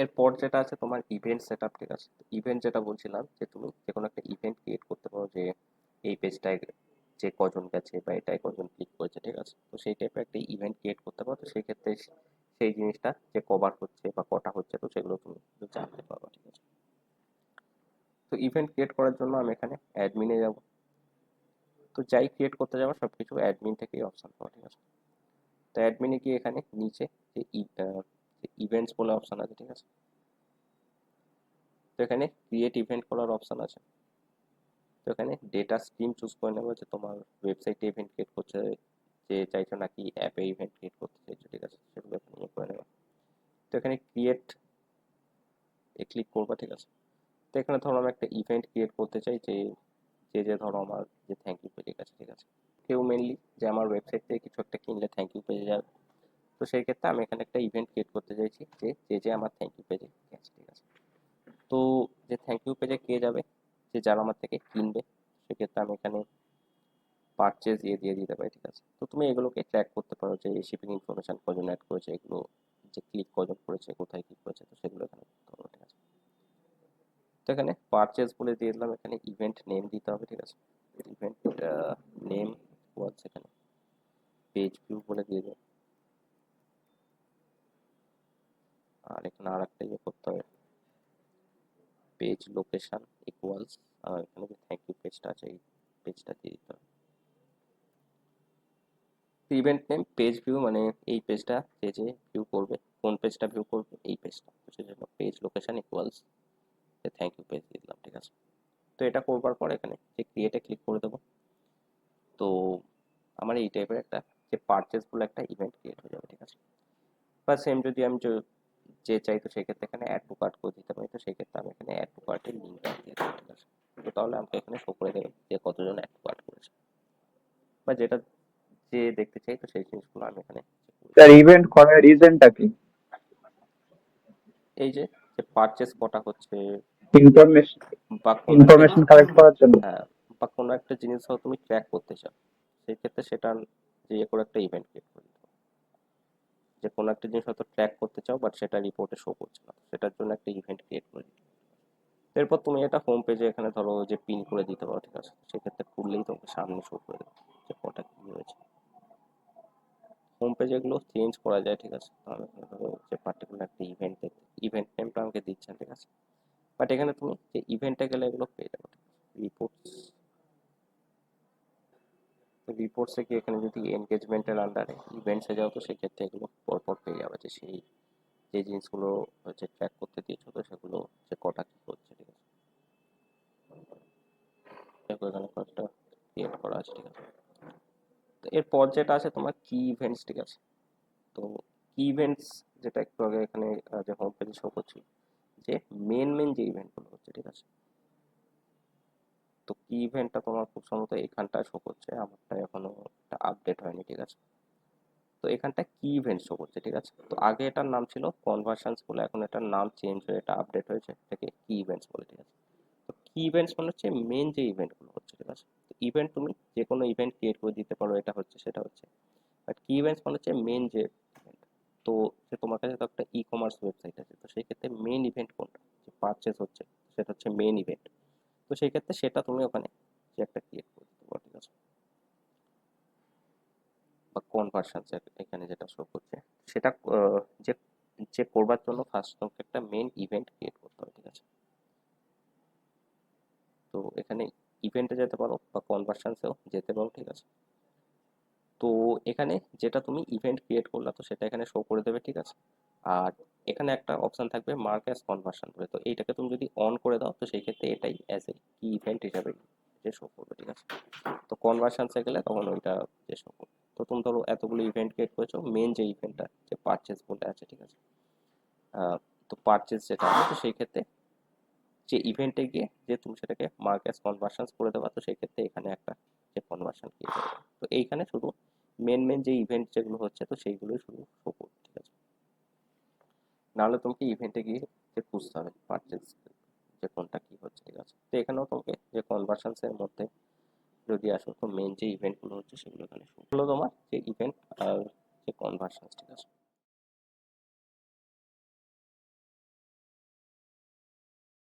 এরপর যেটা আছে তোমার ইভেন্ট সেট আপ, ঠিক আছে। ইভেন্ট যেটা বলছিলাম যে তুমি যে কোনো একটা ইভেন্ট ক্রিয়েট করতে পারো, যে এই পেজটায় যে কজন গেছে বা এটাই কজন ক্লিক করেছে, ঠিক আছে। তো সেই টাইপের একটা ইভেন্ট ক্রিয়েট করতে পারো। তো সেই ক্ষেত্রে সেই জিনিসটা যে কভার হচ্ছে বা কটা হচ্ছে, তো সেগুলো তুমি জানতে পারবে, ঠিক আছে। তো ইভেন্ট ক্রিয়েট করার জন্য আমি এখানে অ্যাডমিনে যাব। তো যাই ক্রিয়েট করতে যাবো সব কিছু অ্যাডমিন থেকেই অপশান পাবো, ঠিক আছে। তো অ্যাডমিনে গিয়ে এখানে নিচে যে ইভেন্টস বলে অপশান আছে, ঠিক আছে। তো এখানে ক্রিয়েট ইভেন্ট করার অপশান আছে। তো এখানে ডেটা স্ট্রিম চুজ করে নেবো, যে তোমার ওয়েবসাইটে ইভেন্ট ক্রিয়েট করছে যে চাইছো নাকি অ্যাপে ইভেন্ট ক্রিয়েট করতে চাইছো, ঠিক আছে। সেগুলো এখানে ইয়ে করে নেবো। তো এখানে ক্রিয়েট এ ক্লিক করবো, ঠিক আছে। তো এখানে ধরো আমি একটা ইভেন্ট ক্রিয়েট করতে চাই, যে যে ধরো আমার যে থ্যাংক ইউ পেজে গেছে, ঠিক আছে। কেউ মেনলি যে আমার ওয়েবসাইট থেকে কিছু একটা কিনলে থ্যাংক ইউ পেজে যাবে। তো সেই ক্ষেত্রে আমি এখানে একটা ইভেন্ট ক্রিয়েট করতে চাইছি, যে যে আমার থ্যাংক ইউ পেজে গেছে, ঠিক আছে। তো যে থ্যাংক ইউ পেজে কে যাবে, যে যারা আমার থেকে কিনবে, সেক্ষেত্রে আমি এখানে পারচেজ দিয়ে দিতে পারি, ঠিক আছে। তো তুমি এগুলোকে ট্র্যাক করতে পারো, যে শিপিং ইনফরমেশন কজন অ্যাড করেছে, এগুলো যে ক্লিক কজন করেছে, কোথায় ক্লিক করেছে, তো সেগুলো এখানে করতে পারো, ঠিক আছে। তো এখানে পারচেজ বলে দিয়ে দিলাম, এখানে ইভেন্ট নেম দিতে হবে, ঠিক আছে। ইভেন্ট নেম ওয়াজ এখানে পেজ ভিউ বলে দিয়ে দেবো। আর এখানে আর একটা ইয়ে করতে হবে, পেজ লোকেশন ইকুয়ালস, আর এখানে যে থ্যাংক ইউ পেজটা আছে এই পেজটা দিয়ে দিতে হবে। ইভেন্ট নেম পেজ ভিউ, মানে এই পেজটা যে ভিউ করবে, কোন পেজটা ভিউ করবে, এই পেজটা, তো সেই জন্য page location equals thank you page দিয়ে দিলাম, ঠিক আছে। তো এটা করবার পর এখানে যে ক্রিয়েটে ক্লিক করে দেবো। তো আমার এই টাইপের একটা যে পারচেস বলে একটা ইভেন্ট ক্রিয়েট হয়ে যাবে, ঠিক আছে। বা সেম যদি আমি যে চাই, তো সেক্ষেত্রে এখানে অ্যাড টু কার্ট করে দিতে পারি। তো সেক্ষেত্রে আমি এখানে অ্যাড টু কার্টের লিঙ্কটা দিয়ে দেবো, ঠিক আছে। তো তাহলে আমাকে এখানে শো করে দেবে যে কতজন অ্যাড টু কার্ট করেছে, বা যেটা যে দেখতে চাই, তো সেই জিনিসগুলো আমি এখানে স্যার ইভেন্ট করার রিজনটা কি? এই যে পারচেস কটা হচ্ছে, ইনফরমেশন বা কোনো একটা ইনফরমেশন কালেক্ট করার জন্য। হ্যাঁ, বা কোনো একটা জিনিস হয়তো তুমি ট্র্যাক করতে চাও, সেই ক্ষেত্রে সেটা যে ইয়ে করে একটা ইভেন্ট ক্রিয়েট করে দিতে হবে। যে কোনো একটা জিনিস হয়তো ট্র্যাক করতে চাও, বাট সেটা রিপোর্টে শো করছে না, সেটার জন্য একটা ইভেন্ট ক্রিয়েট করে দিতে হবে। এরপর তুমি এটা হোম পেজে এখানে ধরো যে পিন করে দিতে পারো, ঠিক আছে। সেক্ষেত্রে খুললেই তোমাকে সামনে শো করে দেবে যে কটা কি হয়েছে। হোম পেজে এগুলো চেঞ্জ করা যায়, ঠিক আছে। তো আমি এখানে ধরো যে পার্টিকুলার একটা ইভেন্ট ইভেন্ট নেমটা আমাকে দিচ্ছেন, ঠিক আছে। বাট এখানে তুমি যে ইভেন্টে গেলে এগুলো পেয়ে যাবে, রিপোর্টস। তো রিপোর্টসে কি এখানে যদি এনগেজমেন্টের আন্ডারে ইভেন্টসে যাও, তো সেক্ষেত্রে এগুলো পরপর পেয়ে যাবে, যে সেই যে জিনিসগুলো হচ্ছে ট্র্যাক করতে দিয়েছো, তো সেগুলো যে কটা কি হচ্ছে, ঠিক আছে। দেখো এখানে কয়েকটা ক্রিয়েট করা আছে, ঠিক আছে। তো এরপর যেটা আছে তোমার কি ইভেন্টস, ঠিক আছে। তো কি ইভেন্টস যেটা একটু আগে এখানে যে হোম পেজে শো করছিল, যে মেন যে ইভেন্টগুলো হচ্ছে, ঠিক আছে। তো কি ইভেন্টটা তোমার খুব সম্ভবত এখানটায় শো করছে, আমারটা এখনো আপডেট হয়নি, ঠিক আছে। তো এখানটা কি ইভেন্ট শো করছে, ঠিক আছে। তো আগে এটার নাম ছিল কনভার্সনস বলে, এখন এটার নাম চেঞ্জ হয়ে এটা আপডেট হয়েছে থেকে কি ইভেন্টস বলে, ঠিক আছে। তো কি ইভেন্টস মানে হচ্ছে মেন যে ইভেন্টগুলো হচ্ছে, ঠিক আছে। তো ইভেন্ট তুমি যে কোনো ইভেন্ট ক্রিয়েট করে দিতে পারো, এটা হচ্ছে সেটা হচ্ছে, বাট কি ইভেন্টস মানে হচ্ছে মেন যে ইভেন্ট। তো যে তোমার কাছে তো একটা ই কমার্স ওয়েবসাইট আছে, তো সেই ক্ষেত্রে মেন ইভেন্ট কোনটা, যে পারচেস হচ্ছে, সেটা হচ্ছে মেন ইভেন্ট। তো সেই ক্ষেত্রে সেটা তুমি ওখানে যে একটা ক্রিয়েট করে দিতে পারো, ঠিক আছে। বা কনভার্সন এখানে যেটা শো করছে, সেটা যে যে করবার জন্য ফার্স্ট তোমাকে একটা মেন ইভেন্ট ক্রিয়েট করতে হবে, ঠিক আছে। তো এখানে ইভেন্টে যেতে পারো বা কনভার্সনসেও যেতে পারো, ঠিক আছে। তো এখানে যেটা তুমি ইভেন্ট ক্রিয়েট করলা, তো সেটা এখানে শো করে দেবে, ঠিক আছে। আর এখানে একটা অপশন থাকবে মার্ক অ্যাজ কনভার্সন বলে, তো এইটাকে তুমি যদি অন করে দাও, তো সেই ক্ষেত্রে এটাই অ্যাজ এ কি ইভেন্ট হিসাবে যে শো করবে, ঠিক আছে। তো কনভার্সনসে গেলে তখন ওইটা যে শো করবে। তো তুমি ধরো এতগুলো ইভেন্ট ক্রিয়েট করেছো, মেন যে ইভেন্টটা যে পারচেস বলে আছে, ঠিক আছে। আহ, তো পারচেস যেটা আছে, তো সেই ক্ষেত্রে যে ইভেন্টে গিয়ে যে তুমি সেটাকে মার্ক অ্যাজ কনভার্সনস করে দেবা, তো সেই ক্ষেত্রে এখানে একটা যে কনভার্সন ক্রিয়েট হবে। তো এইখানে শুধু মেন যে ইভেন্ট যেগুলো হচ্ছে, তো সেইগুলোই শুধু শো করবে, ঠিক আছে। নাহলে তোমাকে ইভেন্টে গিয়ে যে খুঁজতে হবে পারচেস যে কোনটা কি হচ্ছে, ঠিক আছে। তো এখানেও তোমাকে যে কনভার্সনস এর মধ্যে যদি আসো, তো মেন যে ইভেন্টগুলো হচ্ছে সেগুলো এখানে শো হলো, তোমার যে ইভেন্ট আর যে কনভার্সনস, ঠিক আছে।